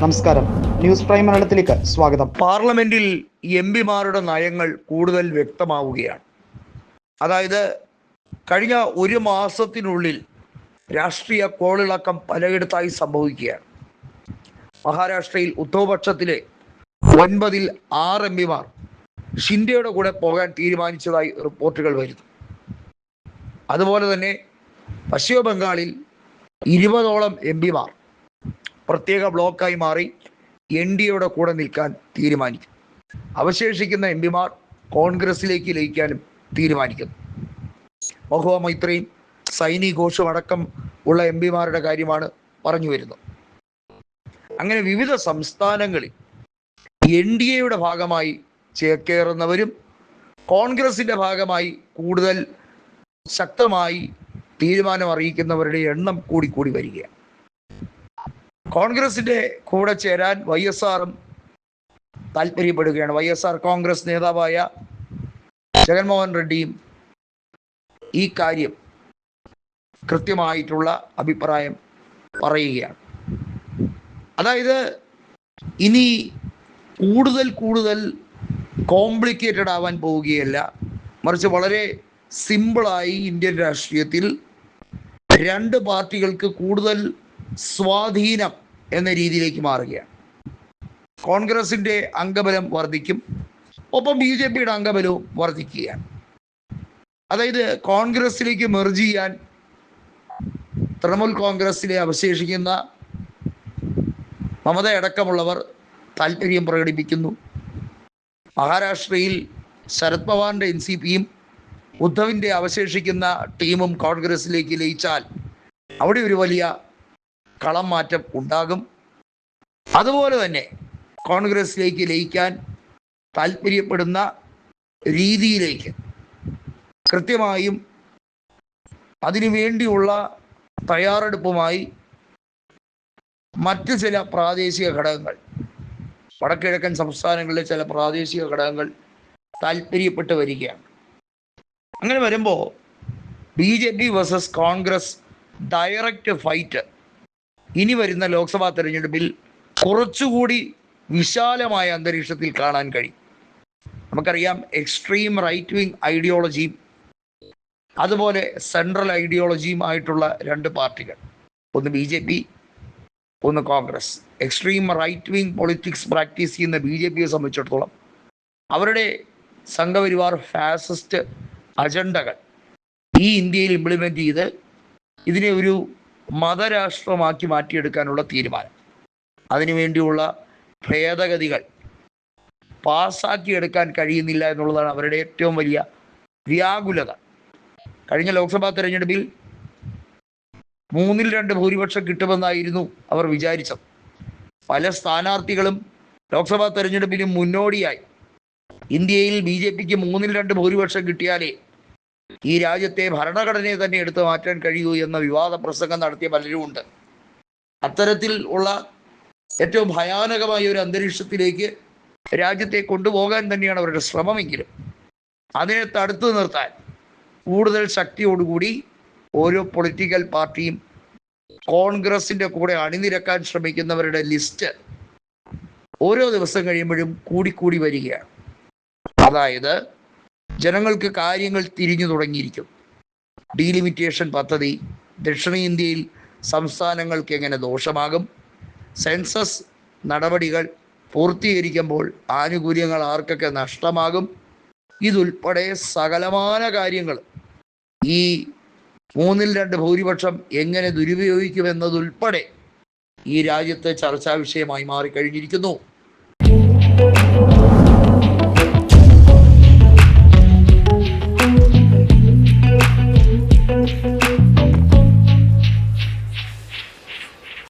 നമസ്കാരം, news prime മലയാളത്തിലേക്ക് സ്വാഗതം. പാർലമെന്റിൽ എംപിമാരുടെ നയങ്ങൾ കൂടുതൽ വ്യക്തമാവുകയാണ്. അതായത് കഴിഞ്ഞ ഒരു മാസത്തിനുള്ളിൽ രാഷ്ട്രീയ കോളിളക്കം പലയിടത്തായി സംഭവിക്കുകയാണ്. മഹാരാഷ്ട്രയിൽ ഉദ്ധവപക്ഷത്തിലെ 9-ൽ 6 എംപിമാർ ഷിൻഡെയുടെ കൂടെ പോകാൻ തീരുമാനിച്ചതായി റിപ്പോർട്ടുകൾ വരുന്നു. അതുപോലെ തന്നെ പശ്ചിമ ബംഗാളിൽ 20ഓളം എംപിമാർ പ്രത്യേക ബ്ലോക്കായി മാറി NDAയുടെ കൂടെ നിൽക്കാൻ തീരുമാനിക്കും. അവശേഷിക്കുന്ന എംപിമാർ കോൺഗ്രസിലേക്ക് ലയിക്കാനും തീരുമാനിക്കുന്നു. മഹുവ മൈത്രയും സൈനി ഘോഷും അടക്കം ഉള്ള എംപിമാരുടെ കാര്യമാണ് പറഞ്ഞു വരുന്നത്. അങ്ങനെ വിവിധ സംസ്ഥാനങ്ങളിൽ NDAയുടെ ഭാഗമായി ചേക്കേറുന്നവരും കോൺഗ്രസിൻ്റെ ഭാഗമായി കൂടുതൽ ശക്തമായി തീരുമാനം അറിയിക്കുന്നവരുടെ എണ്ണം കൂടിക്കൂടി വരികയാണ്. കോൺഗ്രസിൻ്റെ കൂടെ ചേരാൻ YSRും താല്പര്യപ്പെടുകയാണ്. YSR കോൺഗ്രസ് നേതാവായ ജഗൻമോഹൻ റെഡ്ഡിയും ഈ കാര്യം കൃത്യമായിട്ടുള്ള അഭിപ്രായം പറയുകയാണ്. അതായത് ഇനി കൂടുതൽ കോംപ്ലിക്കേറ്റഡ് ആവാൻ പോവുകയല്ല, മറിച്ച് വളരെ സിമ്പിളായി ഇന്ത്യൻ രാഷ്ട്രീയത്തിൽ 2 പാർട്ടികൾക്ക് കൂടുതൽ സ്വാധീനം എന്ന രീതിയിലേക്ക് മാറുകയാണ്. കോൺഗ്രസിൻ്റെ അംഗബലം വർദ്ധിക്കും, ഒപ്പം BJPയുടെ അംഗബലവും വർദ്ധിക്കുകയാണ്. അതായത് കോൺഗ്രസിലേക്ക് മെർജ് ചെയ്യാൻ തൃണമൂൽ കോൺഗ്രസിലെ അവശേഷിക്കുന്ന മമതയടക്കമുള്ളവർ താല്പര്യം പ്രകടിപ്പിക്കുന്നു. മഹാരാഷ്ട്രയിൽ ശരത് പവാറിൻ്റെ NCPയും ഉദ്ധവിൻ്റെ അവശേഷിക്കുന്ന ടീമും കോൺഗ്രസിലേക്ക് ലയിച്ചാൽ അവിടെ ഒരു വലിയ കളം മാറ്റം ഉണ്ടാകും. അതുപോലെ തന്നെ കോൺഗ്രസിലേക്ക് ലയിക്കാൻ താല്പര്യപ്പെടുന്ന രീതിയിലേക്ക് കൃത്യമായും അതിനുവേണ്ടിയുള്ള തയ്യാറെടുപ്പുമായി മറ്റ് ചില പ്രാദേശിക ഘടകങ്ങൾ, വടക്കിഴക്കൻ സംസ്ഥാനങ്ങളിലെ ചില പ്രാദേശിക ഘടകങ്ങൾ താല്പര്യപ്പെട്ട് വരികയാണ്. അങ്ങനെ വരുമ്പോൾ BJP versus Congress direct fight ഇനി വരുന്ന ലോക്സഭാ തെരഞ്ഞെടുപ്പിൽ കുറച്ചുകൂടി വിശാലമായ അന്തരീക്ഷത്തിൽ കാണാൻ കഴിയും. നമുക്കറിയാം, എക്സ്ട്രീം റൈറ്റ് വിങ് ഐഡിയോളജിയും അതുപോലെ സെൻട്രൽ ഐഡിയോളജിയും ആയിട്ടുള്ള 2 പാർട്ടികൾ, ഒന്ന് BJP, ഒന്ന് Congress. Extreme right wing politics practice ചെയ്യുന്ന BJPയെ സംബന്ധിച്ചിടത്തോളം അവരുടെ സംഘപരിവാർ ഫാസിസ്റ്റ് അജണ്ടകൾ ഈ ഇന്ത്യയിൽ ഇംപ്ലിമെൻ്റ് ചെയ്ത് ഇതിനെ ഒരു മതരാഷ്ട്രമാക്കി മാറ്റിയെടുക്കാനുള്ള തീരുമാനം, അതിനുവേണ്ടിയുള്ള ഭേദഗതികൾ പാസ്സാക്കിയെടുക്കാൻ കഴിയുന്നില്ല എന്നുള്ളതാണ് അവരുടെ ഏറ്റവും വലിയ വ്യാകുലത. കഴിഞ്ഞ ലോക്സഭാ തെരഞ്ഞെടുപ്പിൽ 3-2 ഭൂരിപക്ഷം കിട്ടുമെന്നായിരുന്നു അവർ വിചാരിച്ചത്. പല സ്ഥാനാർത്ഥികളും ലോക്സഭാ തെരഞ്ഞെടുപ്പിന് മുന്നോടിയായി ഇന്ത്യയിൽ BJPക്ക് 3-2 ഭൂരിപക്ഷം കിട്ടിയാലേ ഈ രാജ്യത്തെ ഭരണഘടനയെ തന്നെ എടുത്തു മാറ്റാൻ കഴിയൂ എന്ന വിവാദ പ്രസംഗം നടത്തിയ പലരും ഉണ്ട്. അത്തരത്തിൽ ഉള്ള ഏറ്റവും ഭയാനകമായ ഒരു അന്തരീക്ഷത്തിലേക്ക് രാജ്യത്തെ കൊണ്ടുപോകാൻ തന്നെയാണ് അവരുടെ ശ്രമമെങ്കിലും അതിനെ തടുത്തു നിർത്താൻ കൂടുതൽ ശക്തിയോടുകൂടി ഓരോ പൊളിറ്റിക്കൽ പാർട്ടിയും കോൺഗ്രസിൻ്റെ കൂടെ അണിനിരക്കാൻ ശ്രമിക്കുന്നവരുടെ ലിസ്റ്റ് ഓരോ ദിവസം കഴിയുമ്പോഴും കൂടിക്കൂടി വരികയാണ്. അതായത് ജനങ്ങൾക്ക് കാര്യങ്ങൾ തിരിഞ്ഞു തുടങ്ങിയിരിക്കും. ഡീലിമിറ്റേഷൻ പദ്ധതി ദക്ഷിണേന്ത്യയിൽ സംസ്ഥാനങ്ങൾക്ക് എങ്ങനെ ദോഷമാകും, സെൻസസ് നടപടികൾ പൂർത്തീകരിക്കുമ്പോൾ ആനുകൂല്യങ്ങൾ ആർക്കൊക്കെ നഷ്ടമാകും, ഇതുൾപ്പെടെ സകലമാന കാര്യങ്ങൾ ഈ 3-2 ഭൂരിപക്ഷം എങ്ങനെ ദുരുപയോഗിക്കുമെന്നതുൾപ്പെടെ ഈ രാജ്യത്തെ ചർച്ചാ വിഷയമായി മാറിക്കഴിഞ്ഞിരിക്കുന്നു.